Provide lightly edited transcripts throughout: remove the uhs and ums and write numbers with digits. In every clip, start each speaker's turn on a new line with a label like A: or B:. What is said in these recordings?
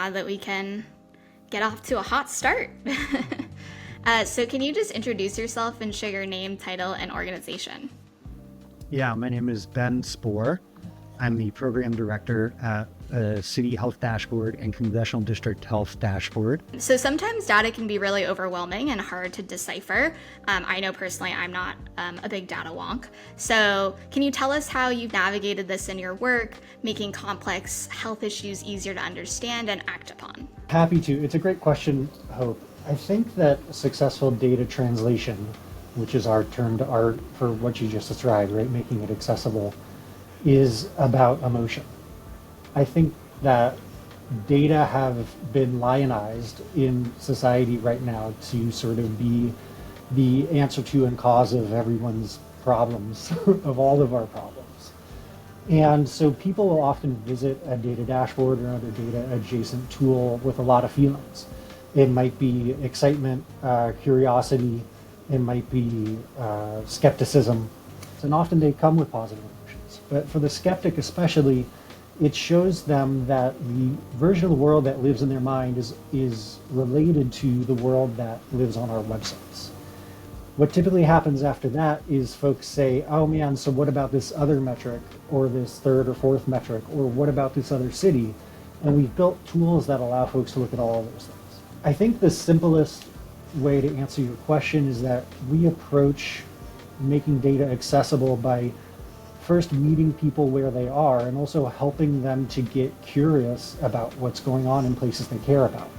A: glad that we can get off to a hot start. So can you just introduce yourself and share your name, title, and organization?
B: Yeah, my name is Ben Spoer. I'm the program director at City Health Dashboard and Congressional District Health Dashboard.
A: So sometimes data can be really overwhelming and hard to decipher. I know personally I'm not a big data wonk. So can you tell us how you've navigated this in your work, making complex health issues easier to understand and act upon?
B: Happy to. It's a great question, Hope. I think that successful data translation, which is our term to art for what you just described, right, making it accessible, is about emotion. I think that data have been lionized in society right now to sort of be the answer to and cause of everyone's problems, of all of our problems. And so people will often visit a data dashboard or another data adjacent tool with a lot of feelings. It might be excitement, curiosity, it might be skepticism, and often they come with positive emotions. But for the skeptic especially, it shows them that the version of the world that lives in their mind is related to the world that lives on our websites. What typically happens after that is folks say, oh man, so what about this other metric, or this third or fourth metric, or what about this other city? And we've built tools that allow folks to look at all of those things. I think the simplest way to answer your question is that we approach making data accessible by first meeting people where they are and also helping them to get curious about what's going on in places they care about.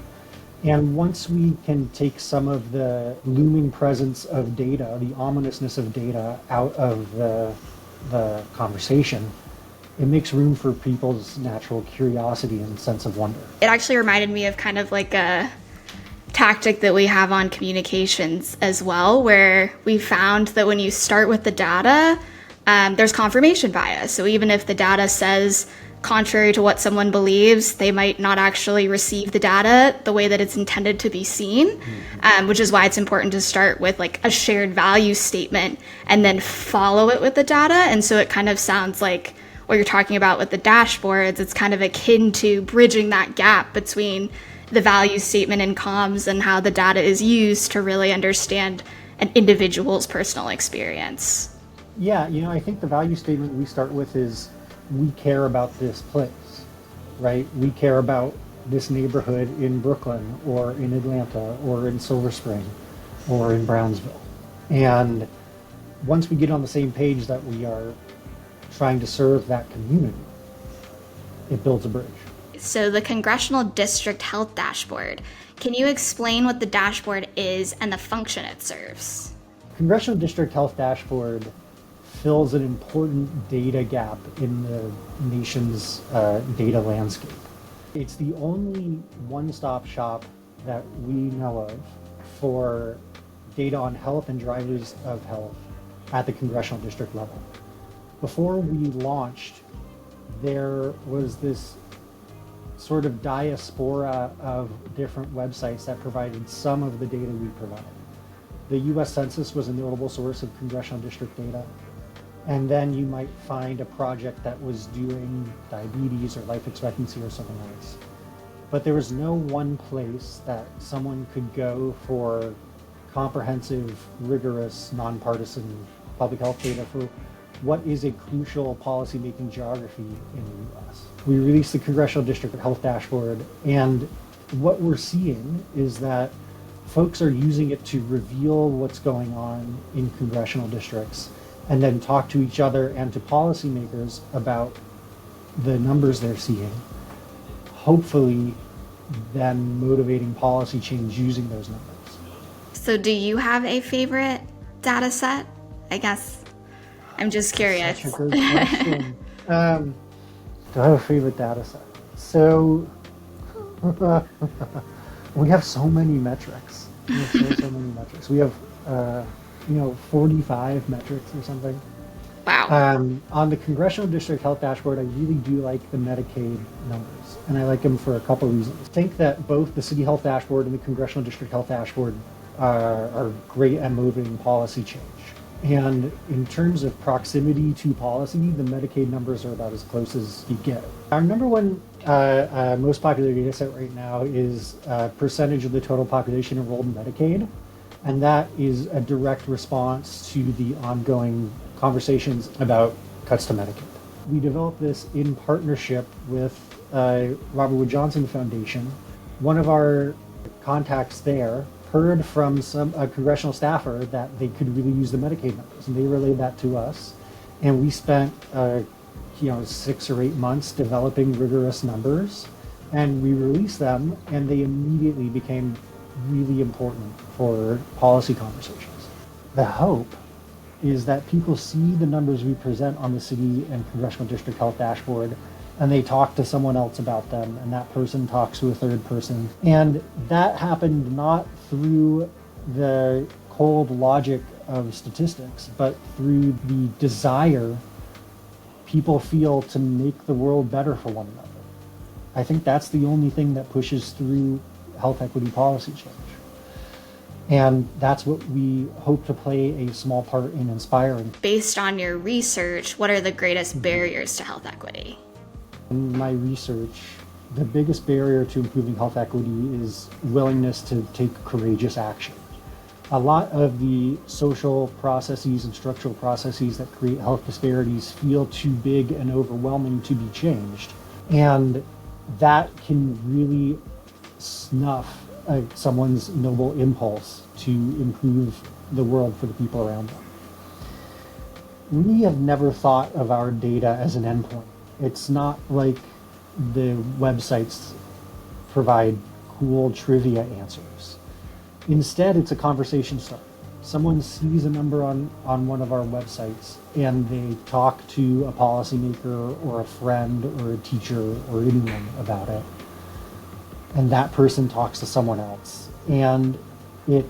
B: And once we can take some of the looming presence of data, the ominousness of data out of the conversation, it makes room for people's natural curiosity and sense of wonder.
A: It actually reminded me of kind of like a tactic that we have on communications as well, where we found that when you start with the data, there's confirmation bias. So even if the data says contrary to what someone believes, they might not actually receive the data the way that it's intended to be seen, which is why it's important to start with like a shared value statement and then follow it with the data. And so it kind of sounds like what you're talking about with the dashboards, it's kind of akin to bridging that gap between the value statement in comms and how the data is used to really understand an individual's personal experience.
B: Yeah, I think the value statement we start with is we care about this place, right? We care about this neighborhood in Brooklyn or in Atlanta or in Silver Spring or in Brownsville. And once we get on the same page that we are trying to serve that community, it builds a bridge.
A: So the Congressional District Health Dashboard, can you explain what the dashboard is and the function it serves?
B: Congressional District Health Dashboard fills an important data gap in the nation's data landscape. It's the only one-stop shop that we know of for data on health and drivers of health at the congressional district level. Before we launched, there was this sort of diaspora of different websites that provided some of the data we provide. The US Census was a notable source of congressional district data. And then you might find a project that was doing diabetes or life expectancy or something else. But there was no one place that someone could go for comprehensive, rigorous, nonpartisan public health data for what is a crucial policymaking geography in the US. We released the Congressional District Health Dashboard, and what we're seeing is that folks are using it to reveal what's going on in congressional districts and then talk to each other and to policymakers about the numbers they're seeing, hopefully then motivating policy change using those numbers.
A: So do you have a favorite data set? I guess I'm just curious.
B: Such a great question. Do I have a favorite data set? So we have so many metrics. We have so many metrics. We have 45 metrics or something.
A: Wow.
B: On the Congressional District Health Dashboard, I really do like the Medicaid numbers, and I like them for a couple reasons. I think that both the City Health Dashboard and the Congressional District Health Dashboard are great at moving policy change. And in terms of proximity to policy, the Medicaid numbers are about as close as you get. Our number one most popular data set right now is percentage of the total population enrolled in Medicaid. And that is a direct response to the ongoing conversations about cuts to Medicaid. We developed this in partnership with Robert Wood Johnson Foundation. One of our contacts there heard from a congressional staffer that they could really use the Medicaid numbers, and they relayed that to us. And we spent 6 or 8 months developing rigorous numbers, and we released them, and they immediately became really important for policy conversations. The hope is that people see the numbers we present on the city and congressional district health dashboard, and they talk to someone else about them, and that person talks to a third person. And that happened not through the cold logic of statistics, but through the desire people feel to make the world better for one another. I think that's the only thing that pushes through health equity policy change. And that's what we hope to play a small part in inspiring.
A: Based on your research, what are the greatest barriers to health equity?
B: In my research, the biggest barrier to improving health equity is willingness to take courageous action. A lot of the social processes and structural processes that create health disparities feel too big and overwhelming to be changed. And that can really snuff someone's noble impulse to improve the world for the people around them. We have never thought of our data as an endpoint. It's not like the websites provide cool trivia answers. Instead, it's a conversation starter. Someone sees a number on one of our websites and they talk to a policymaker or a friend or a teacher or anyone about it. And that person talks to someone else. And it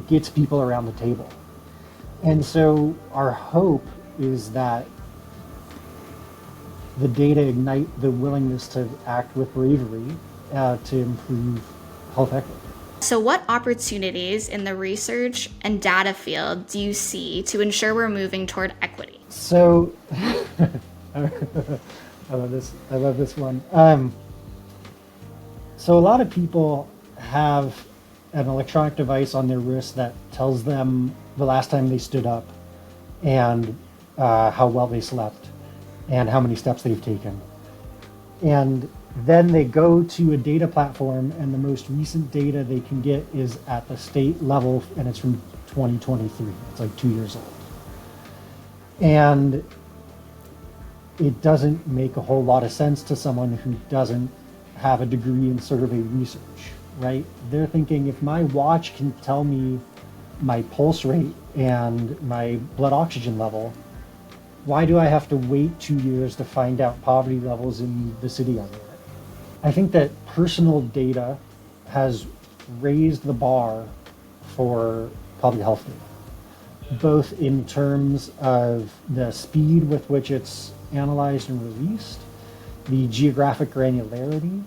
B: gets people around the table. And so our hope is that the data ignite the willingness to act with bravery to improve health equity.
A: So what opportunities in the research and data field do you see to ensure we're moving toward equity?
B: So, I love this one. So a lot of people have an electronic device on their wrist that tells them the last time they stood up and how well they slept and how many steps they've taken. And then they go to a data platform and the most recent data they can get is at the state level and it's from 2023. It's like 2 years old. And it doesn't make a whole lot of sense to someone who doesn't have a degree in survey research, right? They're thinking, if my watch can tell me my pulse rate and my blood oxygen level, why do I have to wait 2 years to find out poverty levels in the city I'm in? I think that personal data has raised the bar for public health data, both in terms of the speed with which it's analyzed and released, the geographic granularity,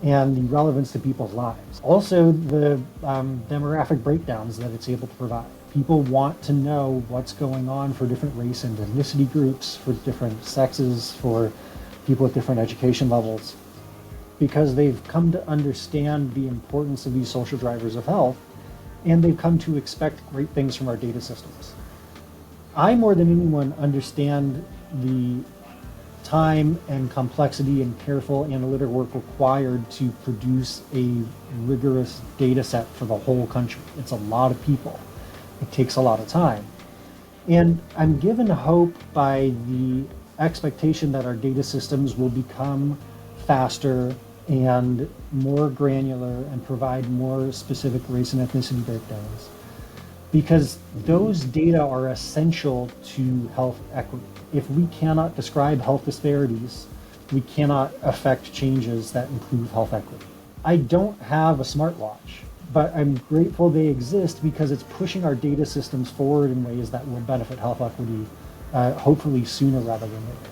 B: and the relevance to people's lives. Also, the demographic breakdowns that it's able to provide. People want to know what's going on for different race and ethnicity groups, for different sexes, for people at different education levels, because they've come to understand the importance of these social drivers of health, and they've come to expect great things from our data systems. I, more than anyone, understand the time and complexity and careful analytic work required to produce a rigorous data set for the whole country. It's a lot of people. It takes a lot of time. And I'm given hope by the expectation that our data systems will become faster and more granular and provide more specific race and ethnicity breakdowns, because those data are essential to health equity. If we cannot describe health disparities, we cannot affect changes that improve health equity. I don't have a smartwatch, but I'm grateful they exist because it's pushing our data systems forward in ways that will benefit health equity, hopefully sooner rather than later.